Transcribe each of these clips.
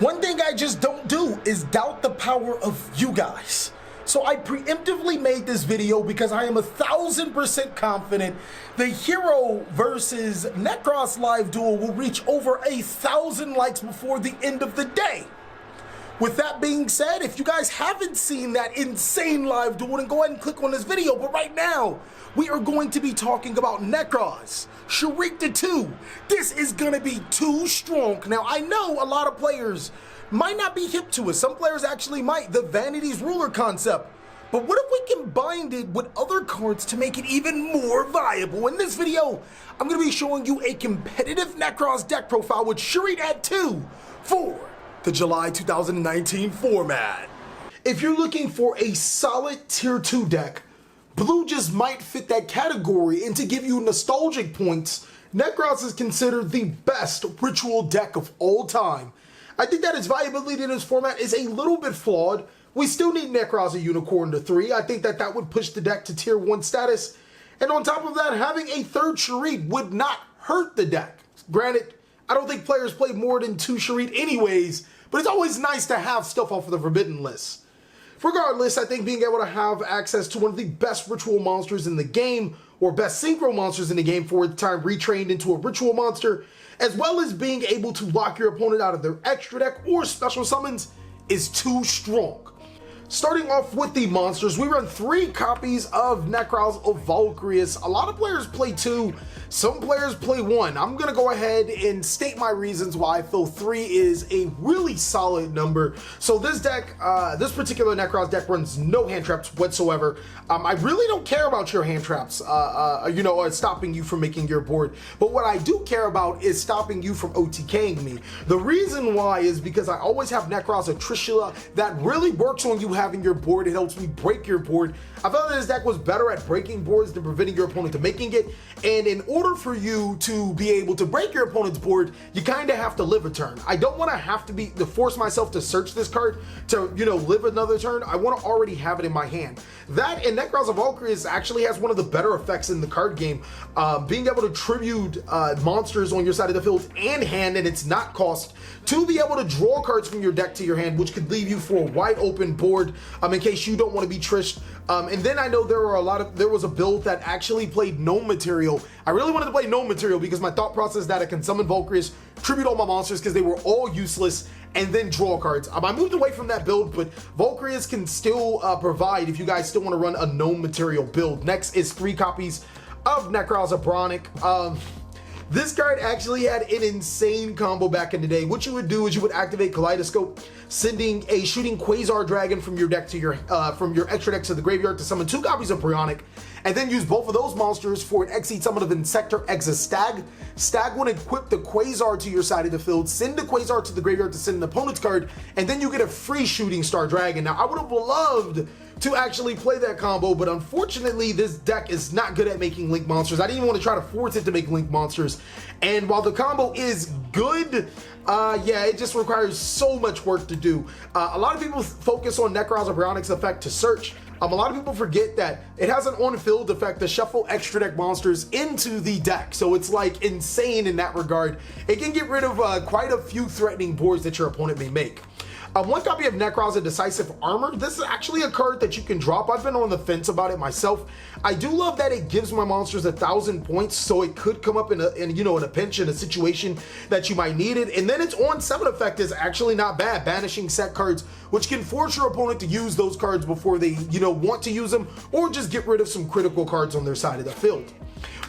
One thing I just don't do is doubt the power of you guys. So I preemptively made this video because I am 1000% confident the YuGiOh versus Nekroz live duel will reach over 1,000 likes before the end of the day. With that being said, if you guys haven't seen that insane live duel, then go ahead and click on this video. But right now, we are going to be talking about Nekroz, Sharik 2. This is going to be too strong. Now, I know a lot of players might not be hip to it. Some players actually might. The Vanity's Ruler concept. But what if we combined it with other cards to make it even more viable? In this video, I'm going to be showing you a competitive Nekroz deck profile with Sharik 2 for the July 2019 format. If you're looking for a solid tier 2 deck, blue just might fit that category, and to give you nostalgic points, Nekroz is considered the best ritual deck of all time. I think that its viability in this format is a little bit flawed. We still need Nekroz a unicorn to 3. I think that would push the deck to tier 1 status. And on top of that, having a third Sharik would not hurt the deck. Granted, I don't think players play more than 2 Sharik anyways, but it's always nice to have stuff off of the forbidden list. Regardless, I think being able to have access to one of the best ritual monsters in the game, or best synchro monsters in the game for the time retrained into a ritual monster, as well as being able to lock your opponent out of their extra deck or special summons, is too strong. Starting off with the monsters, we run 3 copies of Nekroz of Valkyrius. A lot of players play 2, some players play 1. I'm gonna go ahead and state my reasons why I feel 3 is a really solid number. So this deck, this particular Nekroz deck runs no hand traps whatsoever. I really don't care about your hand traps, stopping you from making your board. But what I do care about is stopping you from OTKing me. The reason why is because I always have Nekroz of Trishula that really works on you having your board. It helps me break your board. I felt that this deck was better at breaking boards than preventing your opponent to making it. And in order for you to be able to break your opponent's board, you kind of have to live a turn. I don't want to have to force myself to search this card to, live another turn. I want to already have it in my hand. That and Nekroz of Valkyrius actually has one of the better effects in the card game. Being able to tribute monsters on your side of the field and hand, and it's not cost, to be able to draw cards from your deck to your hand, which could leave you for a wide open board in case you don't want to be trished. And then I know there was a build that actually played Gnome Material. I really wanted to play Gnome Material because my thought process is that I can summon Valkyrius, tribute all my monsters because they were all useless, and then draw cards. I moved away from that build, but Valkyrius can still provide if you guys still want to run a Gnome Material build. Next is 3 copies of Nekroz of Bronic. This card actually had an insane combo back in the day. What you would do is you would activate Kaleidoscope, sending a shooting Quasar Dragon from your deck to your extra deck to the graveyard to summon 2 copies of Bronic, and then use both of those monsters for an Exceed summon of Insector Exa Stag. Stag would equip the Quasar to your side of the field, send the Quasar to the graveyard to send an opponent's card, and then you get a free Shooting Star Dragon. Now, I would have loved to actually play that combo, but unfortunately this deck is not good at making link monsters. I didn't even want to try to force it to make link monsters, and while the combo is good, yeah, it just requires so much work to do. A lot of people focus on Nekroz of Bronic's effect to search. A lot of people forget that it has an on-field effect to shuffle extra deck monsters into the deck, so it's like insane in that regard. It can get rid of quite a few threatening boards that your opponent may make. 1 copy of Nekroz of Decisive Armor. This is actually a card that you can drop. I've been on the fence about it myself. I do love that it gives my monsters 1,000 points, so it could come up in a pinch, in a situation that you might need it. And then its on 7 effect is actually not bad, banishing set cards, which can force your opponent to use those cards before they want to use them, or just get rid of some critical cards on their side of the field.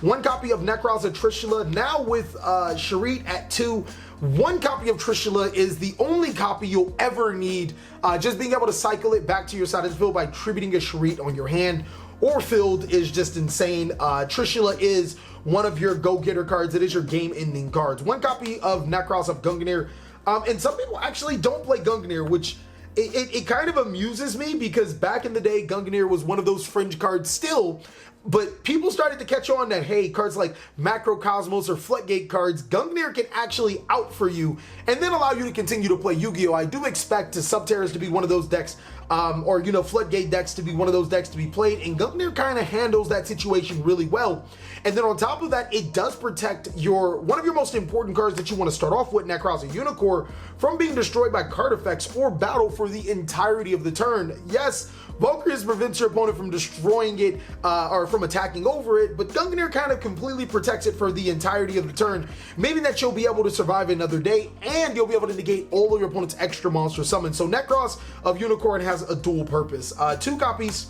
1 copy of Nekroz of Trishula. Now with Sharik at 2, 1 copy of Trishula is the only copy you'll ever need. Just being able to cycle it back to your side of the field by tributing a Sharik on your hand or field is just insane. Trishula is one of your go-getter cards. It is your game-ending cards. 1 copy of Nekroz of Gungnir. And some people actually don't play Gungnir, which it kind of amuses me because back in the day, Gungnir was one of those fringe cards still But people started to catch on that, hey, cards like Macrocosmos or Floodgate cards, Gungnir can actually out for you and then allow you to continue to play Yu-Gi-Oh! I do expect Subterra's to be one of those decks, or, you know, Floodgate decks to be one of those decks to be played, and Gungnir kind of handles that situation really well. And then on top of that, it does protect one of your most important cards that you want to start off with, Nekroz or Unicorn, from being destroyed by card effects or battle for the entirety of the turn. Yes, Valkyries prevents your opponent from destroying it or from attacking over it, but Gungnir kind of completely protects it for the entirety of the turn, meaning that you'll be able to survive another day and you'll be able to negate all of your opponent's extra monster summons. So Nekroz of Unicorn has a dual purpose. 2 copies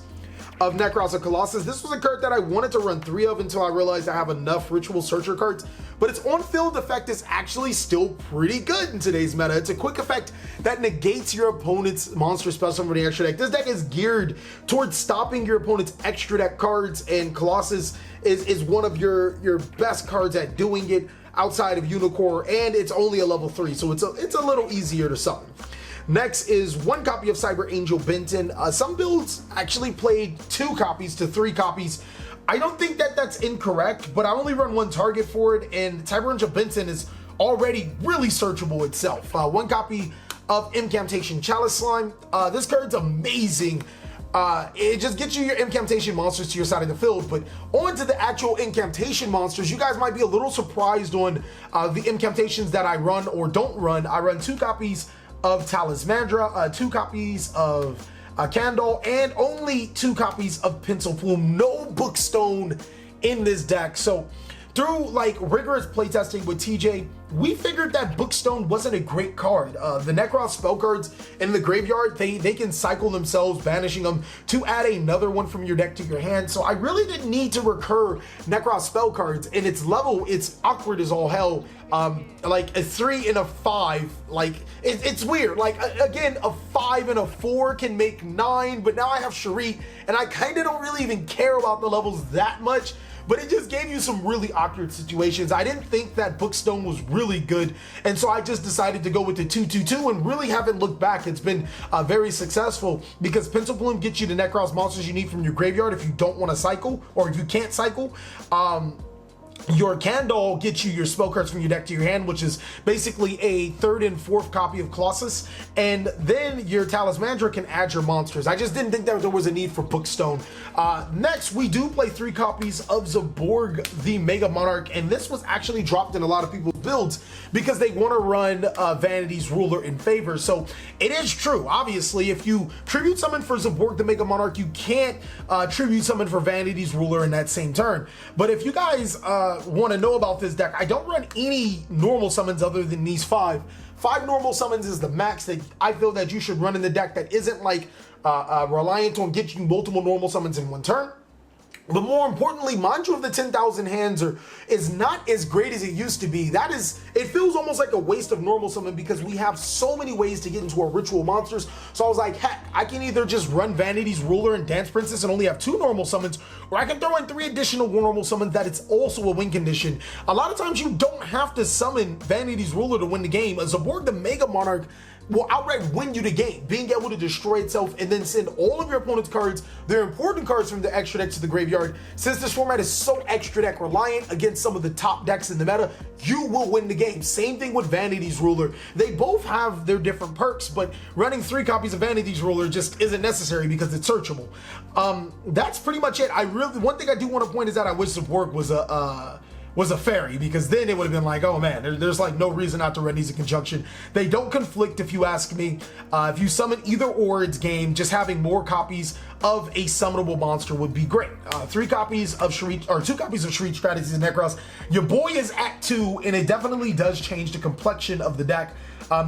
of Nekroz of Colossus. This was a card that I wanted to run 3 of until I realized I have enough Ritual Searcher cards, but its on-field effect is actually still pretty good in today's meta. It's a quick effect that negates your opponent's monster special from the extra deck. This deck is geared towards stopping your opponent's extra deck cards, and Colossus is one of your best cards at doing it outside of Unicorn, and it's only a level 3, so it's a little easier to summon. Next is 1 copy of Cyber Angel Benton. Some builds actually played 2 copies to 3 copies. I don't think that that's incorrect, but I only run 1 target for it, and Cyber Angel Benton is already really searchable itself. 1 copy of Incantation Chalice Slime. This card's amazing. It just gets you your incantation monsters to your side of the field, but on to the actual incantation monsters, you guys might be a little surprised on the incantations that I run or don't run. I run 2 copies of Talismandra, 2 copies of Candle, and only 2 copies of Pencil Plume. No Bookstone in this deck. So through like rigorous playtesting with TJ, we figured that Bookstone wasn't a great card. The Nekroz spell cards in the graveyard, they can cycle themselves, banishing them to add another one from your deck to your hand. So I really didn't need to recur Nekroz spell cards, and its level, it's awkward as all hell. Like a 3 and a 5, like it's weird. Like again, a 5 and a 4 can make 9, but now I have Sharit, and I kind of don't really even care about the levels that much. But it just gave you some really awkward situations. I didn't think that Bookstone was really good, and so I just decided to go with the 2/2/2 and really haven't looked back. It's been very successful because Pencil Plume gets you the Nekroz monsters you need from your graveyard if you don't want to cycle, or if you can't cycle. Your Candle gets you your spell cards from your deck to your hand, which is basically a 3rd and 4th copy of Colossus, and then your Talismandra can add your monsters. I just didn't think that there was a need for Bookstone. Next, we do play 3 copies of Zaborg the Mega Monarch, and this was actually dropped in a lot of people's builds because they want to run Vanity's Ruler in favor. So it is true, obviously, if you tribute summon for Zaborg the Mega Monarch, you can't tribute summon for Vanity's Ruler in that same turn. But if you guys want to know about this deck, I don't run any normal summons other than these 5. 5 normal summons is the max that I feel that you should run in the deck that isn't like reliant on getting multiple normal summons in 1 turn. But more importantly, Mantra of the 10,000 Hands is not as great as it used to be. It feels almost like a waste of normal summon because we have so many ways to get into our ritual monsters. So I was like, heck, I can either just run Vanity's Ruler and Dance Princess and only have 2 normal summons, or I can throw in 3 additional normal summons that it's also a win condition. A lot of times you don't have to summon Vanity's Ruler to win the game. A Zaborg the Mega Monarch will outright win you the game, being able to destroy itself and then send all of your opponent's cards, their important cards from the extra deck, to the graveyard. Since this format is so extra deck reliant against some of the top decks in the meta, you will win the game. Same thing with Vanity's Ruler. They both have their different perks, but running 3 copies of Vanity's Ruler just isn't necessary because it's searchable. That's pretty much it. One thing I do want to point is that I wish Zaborg was a fairy, because then it would have been like, oh man, there's like no reason not to run these in conjunction. They don't conflict, if you ask me. If you summon either or, it's game. Just having more copies of a summonable monster would be great. 3 copies of Sharit, or 2 copies of Sharit Strategies and Nekroz. Your boy is at 2, and it definitely does change the complexion of the deck.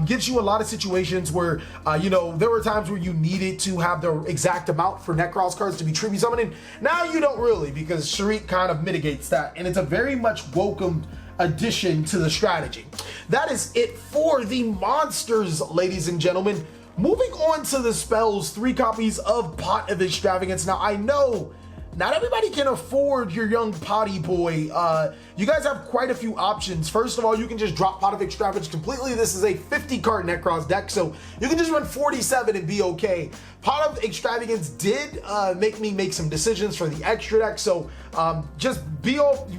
Gives you a lot of situations where, you know, there were times where you needed to have the exact amount for Nekroz cards to be tribute summoning. Now you don't really, because Sharit kind of mitigates that, and it's a very much welcomed addition to the strategy. That is it for the monsters, ladies and gentlemen. Moving on to the spells, 3 copies of Pot of Extravagance. Now, I know Not everybody can afford your young potty boy. You guys have quite a few options. First of all, you can just drop Pot of Extravagance completely. This is a 50 card Nekroz deck, so you can just run 47 and be okay. Pot of Extravagance did make me make some decisions for the extra deck, so just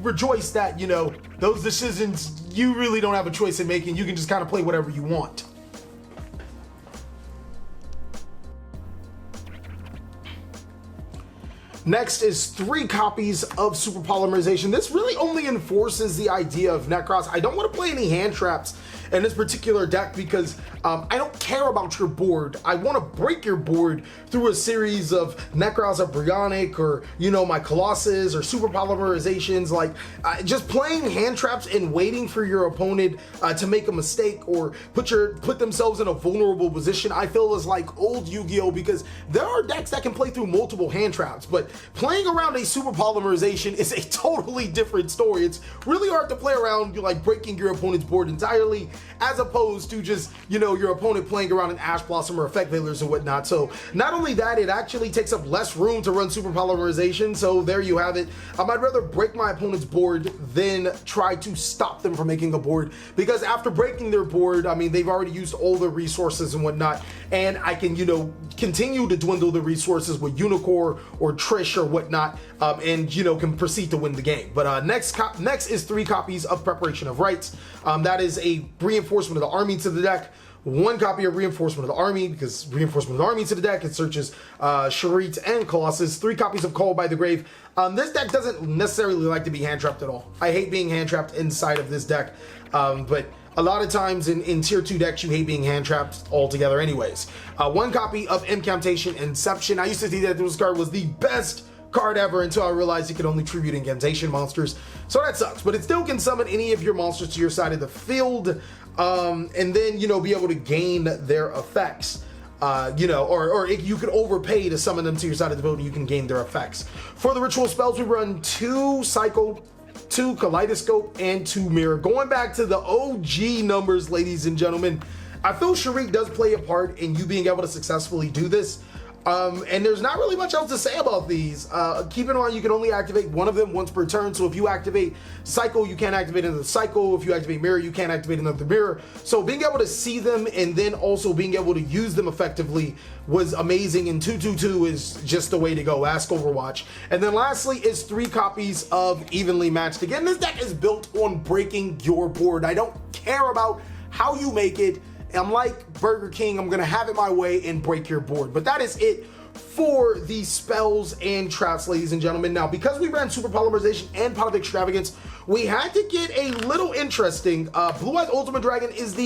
rejoice that, you know, those decisions you really don't have a choice in making. You can just kind of play whatever you want. Next is 3 copies of Super Polymerization. This really only enforces the idea of Nekroz. I don't want to play any hand traps in this particular deck because I don't care about your board. I want to break your board through a series of Nekroz or Bryonic or, you know, my Colossus or Super Polymerizations. Like, just playing hand traps and waiting for your opponent to make a mistake or put themselves in a vulnerable position, I feel is like old Yu-Gi-Oh! Because there are decks that can play through multiple hand traps, but playing around a Super Polymerization is a totally different story. It's really hard to play around, like, breaking your opponent's board entirely, as opposed to just, you know, your opponent playing around in Ash Blossom or Effect Veilers and whatnot. So not only that, it actually takes up less room to run Super Polymerization. So there you have it. I'd rather break my opponent's board than try to stop them from making a board, because after breaking their board, I mean, they've already used all their resources and whatnot, and I can, you know, continue to dwindle the resources with Unicorn or Trish or whatnot, and, you know, can proceed to win the game. But next is 3 copies of Preparation of Rites. That is a reinforcement of the army to the deck. 1 copy of Reinforcement of the Army, because Reinforcement of the Army to the deck, it searches Charit and Colossus. 3 copies of Call by the Grave. This deck doesn't necessarily like to be hand trapped at all. I hate being hand trapped inside of this deck, but a lot of times in tier 2 decks, you hate being hand trapped altogether anyways. 1 copy of Incantation Inception. I used to think that this card was the best card ever until I realized you could only tribute incantation monsters, so that sucks. But it still can summon any of your monsters to your side of the field, and then, you know, be able to gain their effects. You know, or you could overpay to summon them to your side of the field and you can gain their effects. For the ritual spells, we run 2 Cycle, 2 Kaleidoscope, and 2 Mirror. Going back to the OG numbers, ladies and gentlemen, I feel Charit does play a part in you being able to successfully do this. And there's not really much else to say about these. Keep in mind, you can only activate one of them once per turn. So if you activate Cycle, you can't activate another Cycle. If you activate Mirror, you can't activate another Mirror. So being able to see them and then also being able to use them effectively was amazing. And 2/2/2 is just the way to go. Ask Overwatch. And then lastly is 3 copies of Evenly Matched. Again, this deck is built on breaking your board. I don't care about how you make it. I'm like Burger King, I'm gonna have it my way and break your board. But that is it for the spells and traps, ladies and gentlemen. Now, because we ran Super Polymerization and Pot of Extravagance, we had to get a little interesting. Blue Eyes Ultimate Dragon is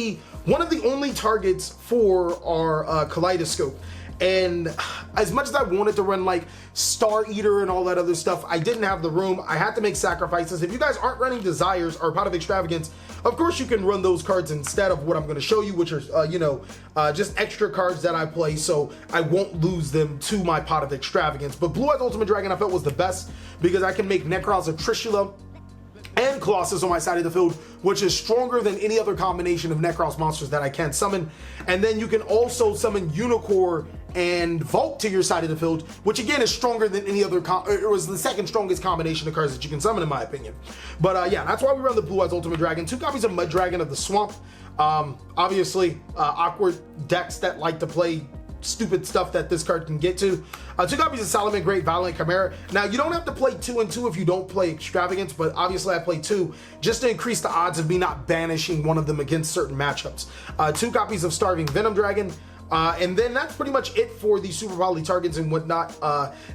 one of the only targets for our Kaleidoscope. And as much as I wanted to run like Star Eater and all that other stuff, I didn't have the room. I had to make sacrifices. If you guys aren't running Desires or Pot of Extravagance, of course you can run those cards instead of what I'm going to show you, which are, you know, just extra cards that I play, so I won't lose them to my Pot of Extravagance. But Blue Eyes Ultimate Dragon I felt was the best because I can make Nekroz or Trishula and Colossus on my side of the field, which is stronger than any other combination of Nekroz monsters that I can summon. And then you can also summon Unicorn and Vault to your side of the field, which again is stronger than any other, it was the second strongest combination of cards that you can summon in my opinion. But yeah, that's why we run the Blue Eyes Ultimate Dragon. 2 copies of Mud Dragon of the Swamp. Obviously, awkward decks that like to play stupid stuff that this card can get to. 2 copies of Solomon Great Violent Chimera. Now, you don't have to play 2 and 2 if you don't play Extravagance, but obviously I play 2 just to increase the odds of me not banishing one of them against certain matchups. 2 copies of Starving Venom Dragon. And then that's pretty much it for the Super Poly targets and whatnot.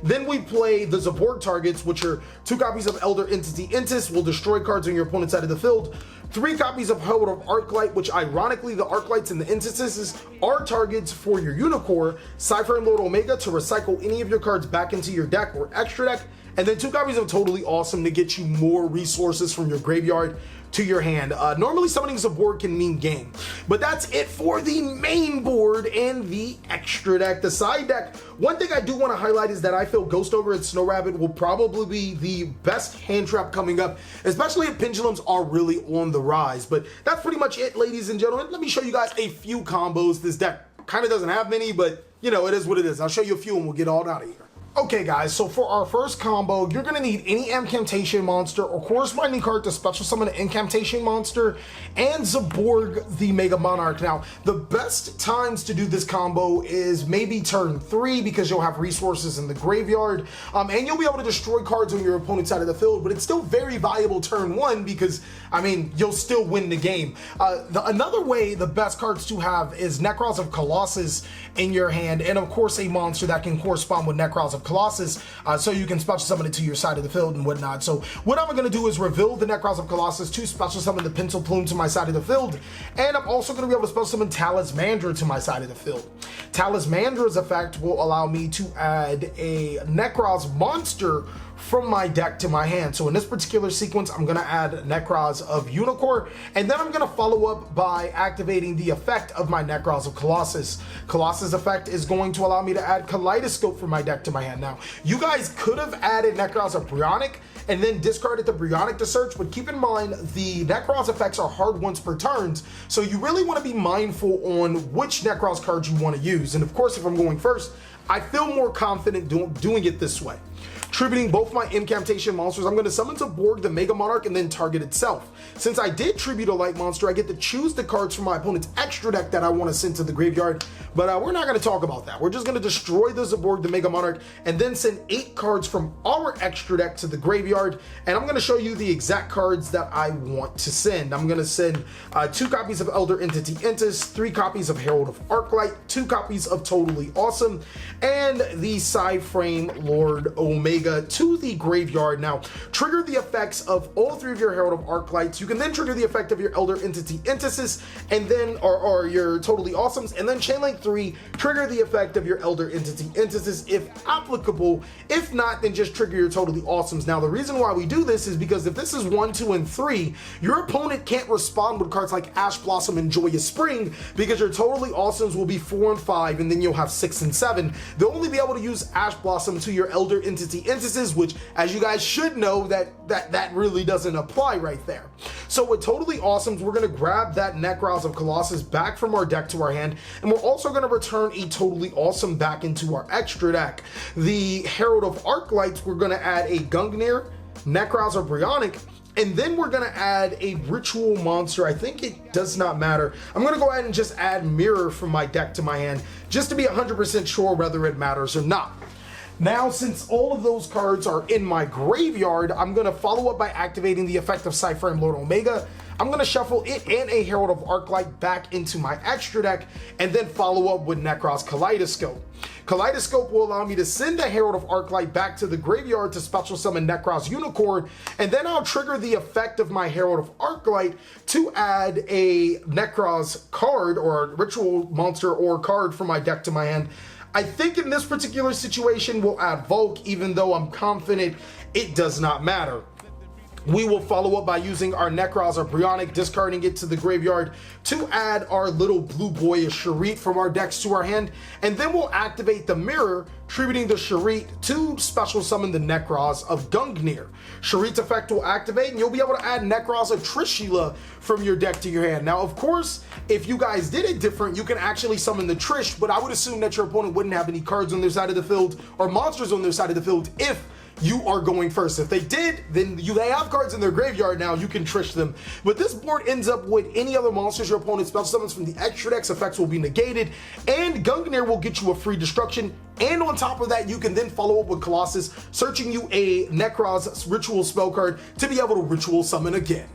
Then we play the Zaborg targets, which are 2 copies of Elder Entity Intis, will destroy cards on your opponent's side of the field. 3 copies of Herald of Arclight, which ironically the Arclights and the Intises are targets for your Unicorn. Cypher and Lord Omega to recycle any of your cards back into your deck or extra deck. And then 2 copies of Totally Awesome to get you more resources from your graveyard to your hand. Normally summoning Zaborg can mean game, but that's it for the main board and the extra deck. The side deck, one thing I do want to highlight is that I feel Ghost Ogre and Snow Rabbit will probably be the best hand trap coming up, especially if pendulums are really on the rise. But that's pretty much it, ladies and gentlemen. Let me show you guys a few combos. This deck kind of doesn't have many, but you know, it is what it is. I'll show you a few and we'll get all out of here. Okay guys, so for our first combo, you're gonna need any incantation monster or corresponding card to special summon an incantation monster and Zaborg the Mega Monarch. Now, the best times to do this combo is maybe turn 3 because you'll have resources in the graveyard, and you'll be able to destroy cards on your opponent's side of the field, but it's still very valuable turn 1 because, I mean, you'll still win the game. Another way, the best cards to have is Nekroz of Colossus in your hand, and of course a monster that can correspond with Nekroz of Colossus, so you can special summon it to your side of the field and whatnot. So what I'm going to do is reveal the Nekroz of Colossus to special summon the Pencil Plume to my side of the field, and I'm also going to be able to special summon Talismandra to my side of the field. Talismandra's effect will allow me to add a Nekroz monster from my deck to my hand. So in this particular sequence, I'm going to add Nekroz of Unicorn, and then I'm going to follow up by activating the effect of my Nekroz of Colossus. Colossus effect is going to allow me to add Kaleidoscope from my deck to my hand. Now, you guys could have added Nekroz of Bryonic and then discarded the Bryonic to search, but keep in mind the Nekroz effects are hard once per turns, so you really want to be mindful on which Nekroz cards you want to use. And of course, if I'm going first, I feel more confident doing it this way. Tributing both my incantation monsters, I'm going to summon Zaborg the Mega Monarch and then target itself. Since I did tribute a light monster, I get to choose the cards from my opponent's extra deck that I want to send to the graveyard, but we're not going to talk about that. We're just going to destroy the Zaborg the Mega Monarch and then send 8 cards from our extra deck to the graveyard, and I'm going to show you the exact cards that I want to send. I'm going to send 2 copies of Elder Entity Entis, 3 copies of Herald of Arclight, 2 copies of Totally Awesome, and the Side Frame Lord Omega to the graveyard. Now, trigger the effects of all 3 of your Herald of Arclights. You can then trigger the effect of your Elder Entity Entices, and then, or your Totally Awesomes, and then Chainlink 3, trigger the effect of your Elder Entity Entices if applicable. If not, then just trigger your Totally Awesomes. Now, the reason why we do this is because if this is 1, 2, and 3, your opponent can't respond with cards like Ash Blossom and Joyous Spring because your Totally Awesomes will be 4 and 5, and then you'll have 6 and 7. They'll only be able to use Ash Blossom to your Elder Entity Entices, which, as you guys should know, that really doesn't apply right there. So with Totally Awesomes, we're going to grab that Nekroz of Colossus back from our deck to our hand, and we're also going to return a Totally Awesome back into our extra deck. The Herald of Arclights, we're going to add a Gungnir, Nekroz or Bryonic, and then we're going to add a Ritual monster. I think it does not matter. I'm going to go ahead and just add Mirror from my deck to my hand, just to be 100% sure whether it matters or not. Now, since all of those cards are in my graveyard, I'm going to follow up by activating the effect of Cyframe Lord Omega. I'm going to shuffle it and a Herald of Arclight back into my extra deck, and then follow up with Nekroz Kaleidoscope. Kaleidoscope will allow me to send a Herald of Arclight back to the graveyard to special summon Nekroz Unicorn, and then I'll trigger the effect of my Herald of Arclight to add a Nekroz card or a Ritual monster or card from my deck to my hand. I think in this particular situation we'll add Volk, even though I'm confident it does not matter. We will follow up by using our Nekroz or Bryonic, discarding it to the graveyard to add our little blue boy Sharit from our decks to our hand, and then we'll activate the Mirror, tributing the Sharit to special summon the Nekroz of Gungnir. Sharit's effect will activate, and you'll be able to add Nekroz of Trishula from your deck to your hand. Now, of course, if you guys did it different, you can actually summon the Trish, but I would assume that your opponent wouldn't have any cards on their side of the field or monsters on their side of the field if you are going first. If they did, then they have cards in their graveyard now, you can Trish them. But this board ends up with any other monsters your opponent special summons from the extra deck's effects will be negated, and Gungnir will get you a free destruction, and on top of that, you can then follow up with Colossus, searching you a Nekroz Ritual spell card to be able to Ritual summon again.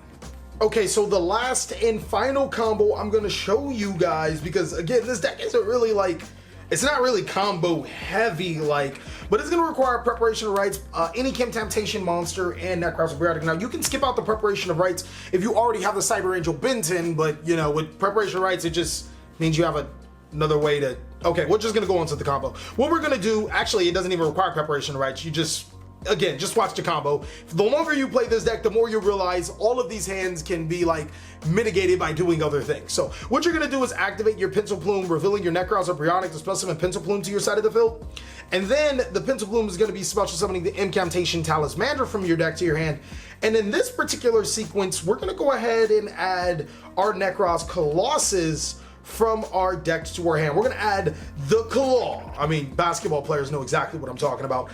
Okay, so the last and final combo I'm going to show you guys, because again, this deck isn't really like, it's not really combo heavy like, but it's going to require preparation of rights, any Temptation monster, and Nekroz of Bryonic. Now, you can skip out the preparation of rights if you already have the Cyber Angel Benton, but you know, with preparation of rights, it just means you have another way to, okay, we're just going to go into the combo. What we're going to do, actually, it doesn't even require preparation of rights. You just, again, just watch the combo. The longer you play this deck, the more you realize all of these hands can be like mitigated by doing other things. So what you're gonna do is activate your Pencil Plume, revealing your Nekroz or Bryonic to special summon Pencil Plume to your side of the field. And then the Pencil Plume is gonna be special summoning the Incantation Talismandra from your deck to your hand. And in this particular sequence, we're gonna go ahead and add our Nekroz Colossus from our decks to our hand. We're gonna add the Claw. I mean, basketball players know exactly what I'm talking about.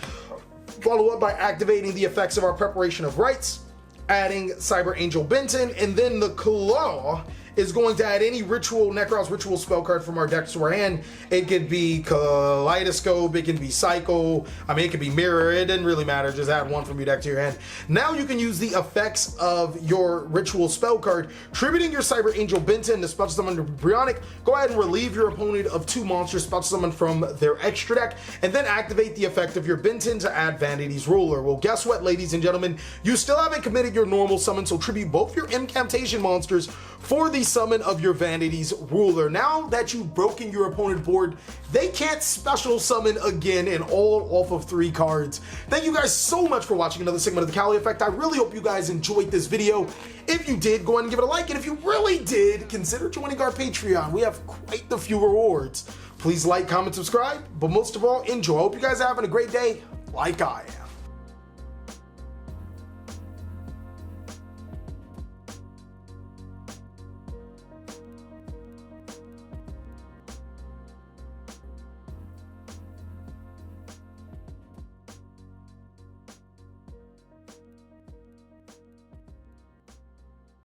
Follow up by activating the effects of our Preparation of Rites, adding Cyber Angel Benton, and then the Claw is going to add any ritual, Nekroz ritual spell card from our decks to our hand. It could be Kaleidoscope, it can be Cycle, I mean, it could be Mirror, it doesn't really matter, just add one from your deck to your hand. Now you can use the effects of your ritual spell card, tributing your Cyber Angel Benton to special summon Brionic. Go ahead and relieve your opponent of 2 monsters special summon from their extra deck, and then activate the effect of your Benton to add Vanity's Ruler. Well, guess what, ladies and gentlemen? You still haven't committed your normal summon, so tribute both your incantation monsters for the summon of your Vanity's Ruler. Now that you've broken your opponent board, they can't special summon again, and all off of 3 cards. Thank you guys so much for watching another segment of the Cali Effect. I really hope you guys enjoyed this video. If you did, go ahead and give it a like, and if you really did, consider joining our Patreon. We have quite the few rewards. Please like, comment, subscribe, but most of all, enjoy. I hope you guys are having a great day like I am.